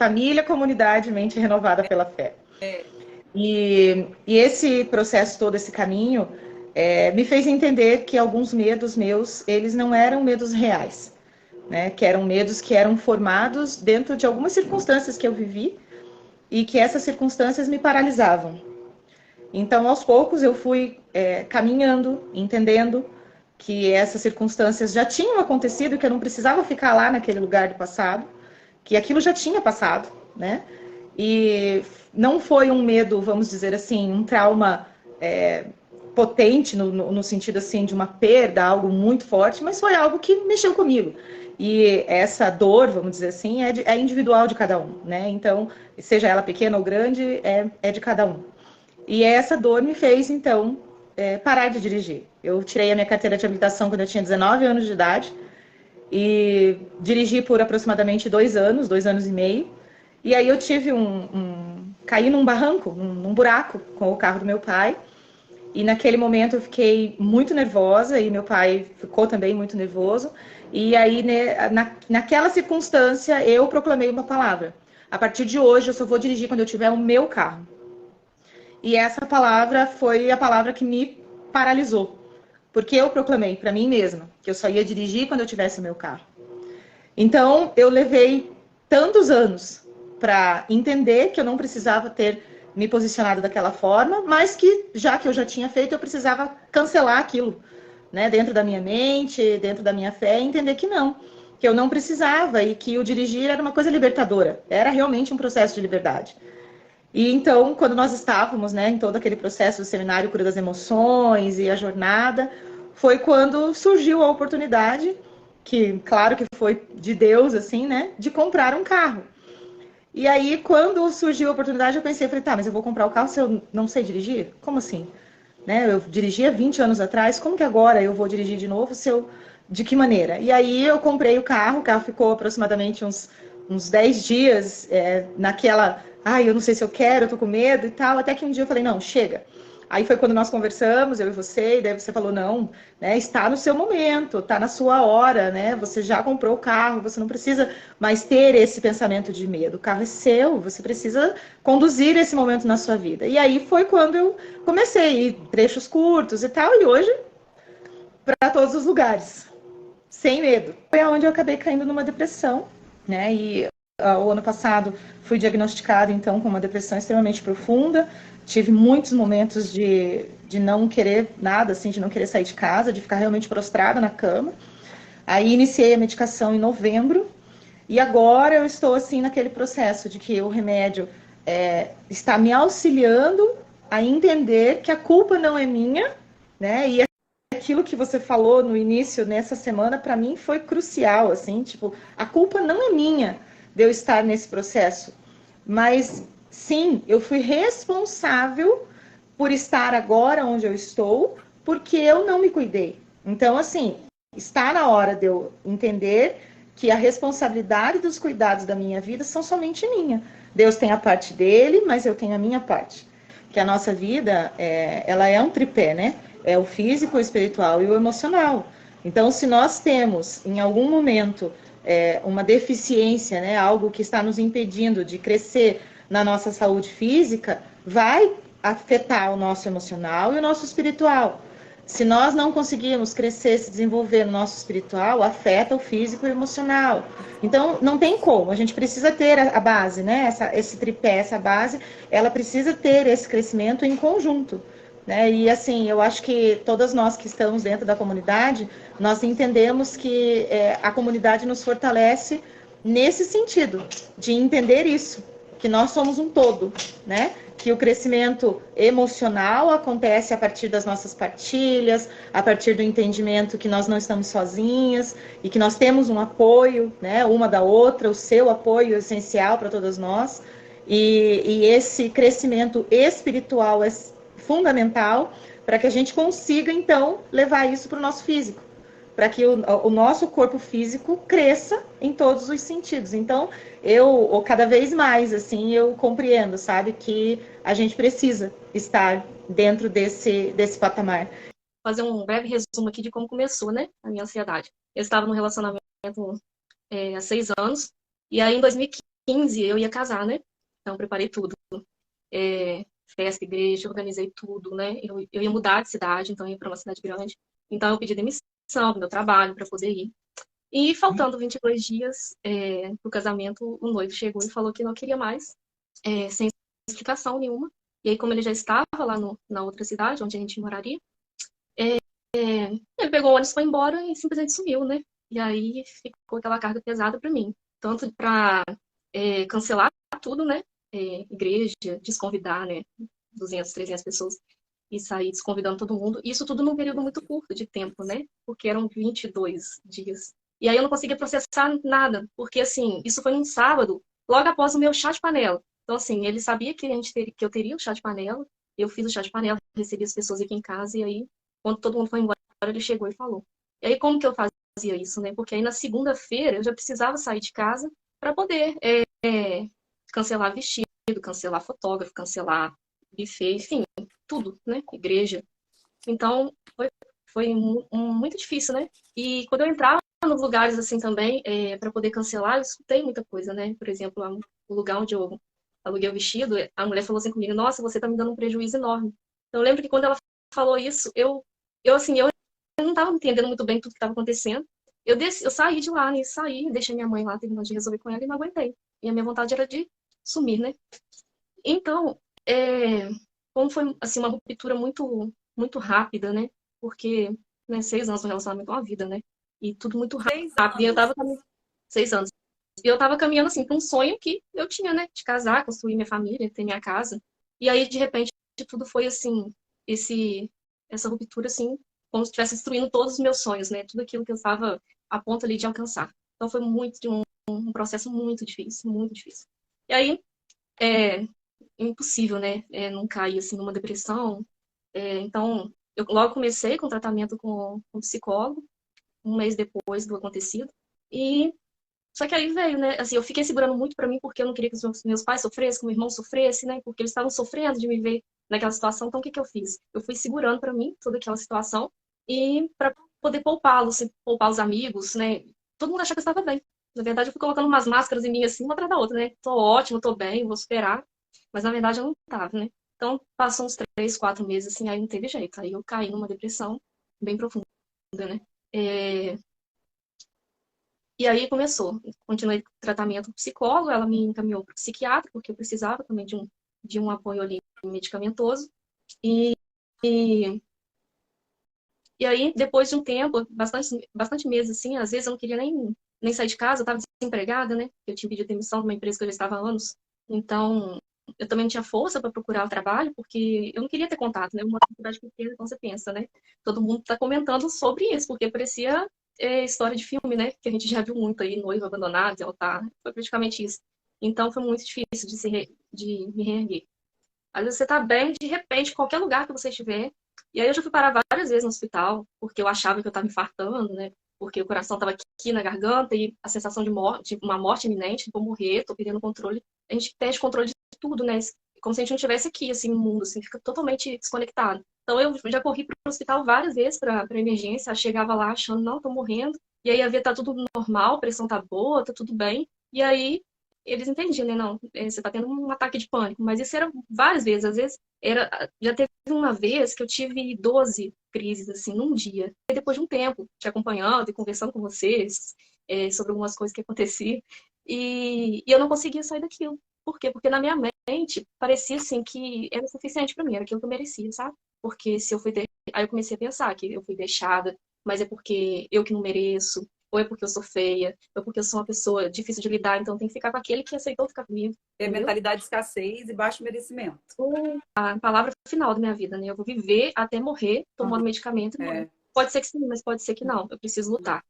família, comunidade, mente renovada pela fé. E esse processo todo, esse caminho, me fez entender que alguns medos meus, eles não eram medos reais, né? Que eram medos que eram formados dentro de algumas circunstâncias que eu vivi e que essas circunstâncias me paralisavam. Então, aos poucos, eu fui caminhando, entendendo que essas circunstâncias já tinham acontecido, que eu não precisava ficar lá naquele lugar do passado, que aquilo já tinha passado, né? E não foi um medo, vamos dizer assim, um trauma potente no sentido assim de uma perda, algo muito forte, mas foi algo que mexeu comigo. E essa dor, vamos dizer assim, é individual de cada um, né? Então, seja ela pequena ou grande, é de cada um. E essa dor me fez, então, parar de dirigir. Eu tirei a minha carteira de habilitação quando eu tinha 19 anos de idade e dirigi por aproximadamente 2 anos e meio. E aí eu tive caí num barranco, num buraco com o carro do meu pai. E naquele momento eu fiquei muito nervosa e meu pai ficou também muito nervoso. E aí, né, naquela circunstância, eu proclamei uma palavra. A partir de hoje, eu só vou dirigir quando eu tiver o meu carro. E essa palavra foi a palavra que me paralisou. Porque eu proclamei para mim mesma que eu só ia dirigir quando eu tivesse o meu carro. Então, eu levei tantos anos para entender que eu não precisava ter me posicionado daquela forma, mas que, já que eu já tinha feito, eu precisava cancelar aquilo, né, dentro da minha mente, dentro da minha fé, e entender que eu não precisava e que o dirigir era uma coisa libertadora, era realmente um processo de liberdade. E então, quando nós estávamos, né, em todo aquele processo do seminário Cura das Emoções e a jornada, foi quando surgiu a oportunidade, que claro que foi de Deus, assim, né, de comprar um carro. E aí, quando surgiu a oportunidade, eu pensei, falei, tá, mas eu vou comprar o carro se eu não sei dirigir? Como assim? Né? Eu dirigia 20 anos atrás, como que agora eu vou dirigir de novo se eu... De que maneira? E aí eu comprei o carro ficou aproximadamente uns 10 dias naquela, eu não sei se eu quero, eu tô com medo e tal, até que um dia eu falei, não, chega. Aí foi quando nós conversamos, eu e você, e daí você falou, não, né, está no seu momento, está na sua hora, né, você já comprou o carro, você não precisa mais ter esse pensamento de medo, o carro é seu, você precisa conduzir esse momento na sua vida. E aí foi quando eu comecei, trechos curtos e tal, e hoje, para todos os lugares, sem medo. Foi onde eu acabei caindo numa depressão, né, e o ano passado fui diagnosticada, então, com uma depressão extremamente profunda. Tive muitos momentos de não querer nada, assim, de não querer sair de casa, de ficar realmente prostrada na cama. Aí iniciei a medicação em novembro. E agora eu estou, assim, naquele processo de que o remédio está me auxiliando a entender que a culpa não é minha, né? E aquilo que você falou no início, nessa semana, para mim foi crucial, assim, tipo, a culpa não é minha de eu estar nesse processo, mas sim, eu fui responsável por estar agora onde eu estou, porque eu não me cuidei. Então, assim, está na hora de eu entender que a responsabilidade dos cuidados da minha vida são somente minha. Deus tem a parte dele, mas eu tenho a minha parte. Que a nossa vida, ela é um tripé, né? É o físico, o espiritual e o emocional. Então, se nós temos, em algum momento, uma deficiência, né, algo que está nos impedindo de crescer na nossa saúde física, vai afetar o nosso emocional e o nosso espiritual. Se nós não conseguirmos crescer, se desenvolver no nosso espiritual, afeta o físico e o emocional. Então, não tem como. A gente precisa ter a base, né? Esse tripé, essa base, ela precisa ter esse crescimento em conjunto. Né? E assim, eu acho que todas nós que estamos dentro da comunidade, nós entendemos que a comunidade nos fortalece nesse sentido, de entender isso, que nós somos um todo, né? Que o crescimento emocional acontece a partir das nossas partilhas, a partir do entendimento que nós não estamos sozinhas e que nós temos um apoio, né? Uma da outra, o seu apoio é essencial para todas nós. E esse crescimento espiritual é fundamental para que a gente consiga, então, levar isso para o nosso físico, para que o nosso corpo físico cresça em todos os sentidos. Então, eu cada vez mais, assim, eu compreendo, sabe, que a gente precisa estar dentro desse patamar. Fazer um breve resumo aqui de como começou, né, a minha ansiedade. Eu estava num relacionamento há 6 anos, e aí em 2015 15 eu ia casar, né? Então, preparei tudo. Festa, igreja, organizei tudo, né? Eu ia mudar de cidade, então eu ia para uma cidade grande. Então, eu pedi demissão do meu trabalho para poder ir. E faltando 22 dias pro casamento, o noivo chegou e falou que não queria mais, sem explicação nenhuma. E aí, como ele já estava lá na outra cidade, onde a gente moraria, ele pegou o ônibus, foi embora e simplesmente sumiu, né? E aí ficou aquela carga pesada para mim. Tanto para cancelar tudo, né? Igreja, desconvidar, né? 200, 300 pessoas e sair desconvidando todo mundo. Isso tudo num período muito curto de tempo, né? Porque eram 22 dias. E aí eu não conseguia processar nada, porque assim, isso foi num sábado, logo após o meu chá de panela. Então, assim, ele sabia que que eu teria o chá de panela, eu fiz o chá de panela, recebi as pessoas aqui em casa, e aí, quando todo mundo foi embora, ele chegou e falou. E aí, como que eu fazia isso, né? Porque aí na segunda-feira eu já precisava sair de casa para poder cancelar vestido, cancelar fotógrafo, cancelar buffet, enfim, tudo, né? Igreja. Então, foi muito difícil, né? E quando eu entrava nos lugares assim também, para poder cancelar, eu escutei muita coisa, né? Por exemplo, o lugar onde eu aluguei o vestido, a mulher falou assim comigo: Nossa, você tá me dando um prejuízo enorme. Então, eu lembro que quando ela falou isso, eu não estava entendendo muito bem tudo que estava acontecendo. Eu saí de lá, né? Saí, deixei minha mãe lá, terminando de resolver com ela e não aguentei. E a minha vontade era de sumir, né? Então, como foi assim uma ruptura muito muito rápida, né? Porque, né, 6 anos no relacionamento é uma vida, né? E tudo muito 6 rápido. E eu anos. tava 6 anos. E eu tava caminhando assim para um sonho que eu tinha, né? De casar, construir minha família, ter minha casa. E aí, de repente, tudo foi assim, essa ruptura assim, como se estivesse destruindo todos os meus sonhos, né? Tudo aquilo que eu estava a ponto ali de alcançar. Então foi um processo muito difícil, muito difícil. E aí, é impossível, né? Não cair assim numa depressão. Então, eu logo comecei com tratamento com psicólogo, um mês depois do acontecido. E só que aí veio, né? Assim, eu fiquei segurando muito pra mim porque eu não queria que os meus pais sofressem, que o meu irmão sofresse, né? Porque eles estavam sofrendo de me ver naquela situação. Então, o que que eu fiz? Eu fui segurando pra mim toda aquela situação e para poder poupá-los, assim, poupar os amigos, né? Todo mundo achava que eu estava bem. Na verdade, eu fui colocando umas máscaras em mim assim, uma atrás da outra, né? Tô ótimo, tô bem, vou superar. Mas na verdade eu não tava, né? Então, passou uns 3, 4 meses, assim, aí não teve jeito. Aí eu caí numa depressão bem profunda, né? É, E aí começou. Continuei tratamento com psicólogo, ela me encaminhou para o psiquiatra, porque eu precisava também de um apoio ali medicamentoso. E, e, e aí, depois de um tempo, bastante meses, assim, às vezes eu não queria nem sair de casa, eu estava desempregada, né? Eu tinha pedido demissão de uma empresa que eu já estava há anos. Então, eu também não tinha força para procurar o trabalho, porque eu não queria ter contato, né? Uma cidade pequena, então você pensa, né? Todo mundo está comentando sobre isso, porque parecia história de filme, né? Que a gente já viu muito aí, noivo abandonado, altar. Foi praticamente isso. Então, foi muito difícil de me reerguer. Às vezes você tá bem, de repente, qualquer lugar que você estiver. E aí eu já fui parar várias vezes no hospital, porque eu achava que eu estava infartando, né? Porque o coração estava aqui na garganta e a sensação de morte, uma morte iminente, vou morrer, tô perdendo controle. A gente perde controle de tudo, né? Como se a gente não estivesse aqui, assim, no mundo, assim, fica totalmente desconectado. Então eu já corri para o hospital várias vezes para emergência, chegava lá achando, não, tô morrendo. E aí havia tá tudo normal, a pressão tá boa, tá tudo bem. E aí eles entendiam, né? Não, você tá tendo um ataque de pânico. Mas isso era várias vezes. Às vezes, já teve uma vez que eu tive 12 crises, assim, num dia. E depois de um tempo, te acompanhando e conversando com vocês sobre algumas coisas que aconteciam. E eu não conseguia sair daquilo. Por quê? Porque na minha mente parecia, assim, que era suficiente para mim. Era aquilo que eu merecia, sabe? Porque se eu fui... Aí eu comecei a pensar que eu fui deixada, mas é porque eu que não mereço, ou é porque eu sou feia, ou é porque eu sou uma pessoa difícil de lidar, então tem que ficar com aquele que aceitou ficar comigo. É Entendeu? mentalidade de escassez e baixo merecimento. A palavra final da minha vida, né? Eu vou viver até morrer tomando medicamento e morrer. Pode ser que sim, mas pode ser que não. Eu preciso lutar.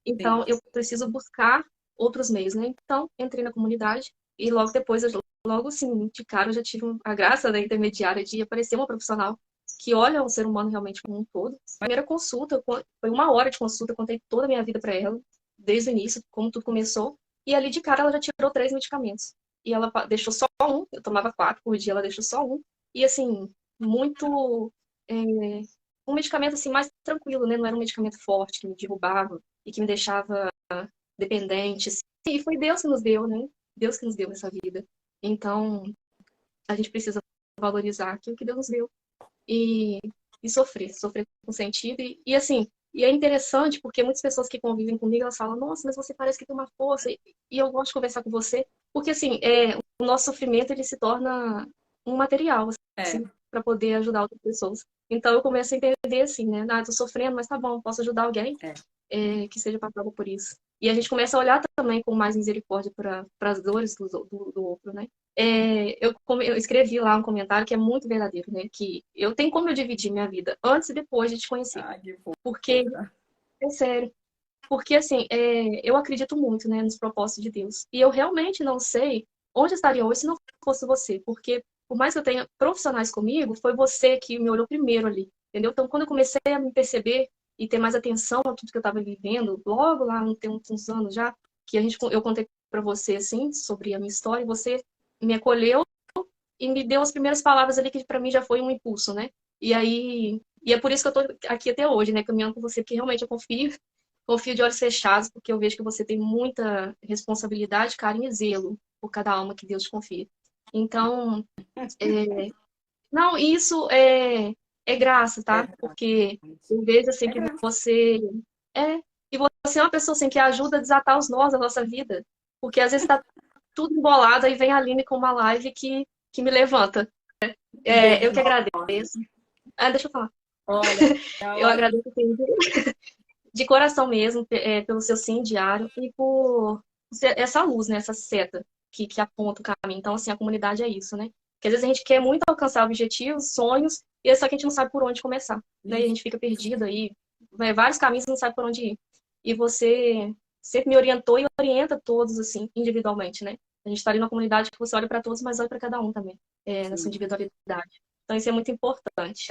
Então, eu preciso buscar outros meios, né? Então, entrei na comunidade e logo depois, logo assim, de cara, eu já tive a graça da intermediária de aparecer uma profissional que olha o ser humano realmente como um todo. A primeira consulta, foi 1 hora de consulta, eu contei toda a minha vida para ela, desde o início, como tudo começou. E ali de cara ela já tirou 3 medicamentos. E ela deixou só um, eu tomava 4 por dia, ela deixou só um. E assim, muito. É, um medicamento assim mais tranquilo, né? Não era um medicamento forte que me derrubava e que me deixava dependente. Assim. E foi Deus que nos deu, né? Deus que nos deu essa vida. Então, a gente precisa valorizar aquilo que Deus nos deu e, e sofrer com sentido. Assim, e é interessante porque muitas pessoas que convivem comigo, elas falam, nossa, mas você parece que tem uma força, e eu gosto de conversar com você, porque assim, o nosso sofrimento, ele se torna um material, assim, para poder ajudar outras pessoas. Então eu começo a entender assim, né, eu tô sofrendo, mas tá bom, posso ajudar alguém que seja passado por isso. E a gente começa a olhar também com mais misericórdia para as dores do outro, né? Eu escrevi lá um comentário que é muito verdadeiro, né? Que eu tenho como eu dividir minha vida antes e depois de te conhecer. Porque, é sério, porque assim, eu acredito muito, né, nos propósitos de Deus. E eu realmente não sei onde estaria hoje se não fosse você. Porque, por mais que eu tenha profissionais comigo, foi você que me olhou primeiro ali, entendeu? Então, quando eu comecei a me perceber e ter mais atenção a tudo que eu estava vivendo, logo lá, tem uns anos já, que eu contei para você, assim, sobre a minha história, e você me acolheu e me deu as primeiras palavras ali que para mim já foi um impulso, né? E é por isso que eu tô aqui até hoje, né, caminhando com você, porque realmente eu confio de olhos fechados, porque eu vejo que você tem muita responsabilidade, carinho e zelo por cada alma que Deus te confia. Então, não, isso é graça, tá? Porque eu vejo assim que você é e você é uma pessoa assim que ajuda a desatar os nós da nossa vida, porque às vezes tá tudo embolado aí vem a Aline com uma live que me levanta. Eu que agradeço. Deixa eu falar. Eu agradeço assim, de coração mesmo, pelo seu sim diário e por essa luz, né? Essa seta que aponta o caminho. Então, assim, a comunidade é isso, né? Porque às vezes a gente quer muito alcançar objetivos, sonhos, e só que a gente não sabe por onde começar. Né? E a gente fica perdido aí, vai vários caminhos e não sabe por onde ir. E você sempre me orientou e orienta todos, assim, individualmente, né? A gente está ali na comunidade que você olha para todos, mas olha para cada um também, nessa individualidade. Então, isso é muito importante.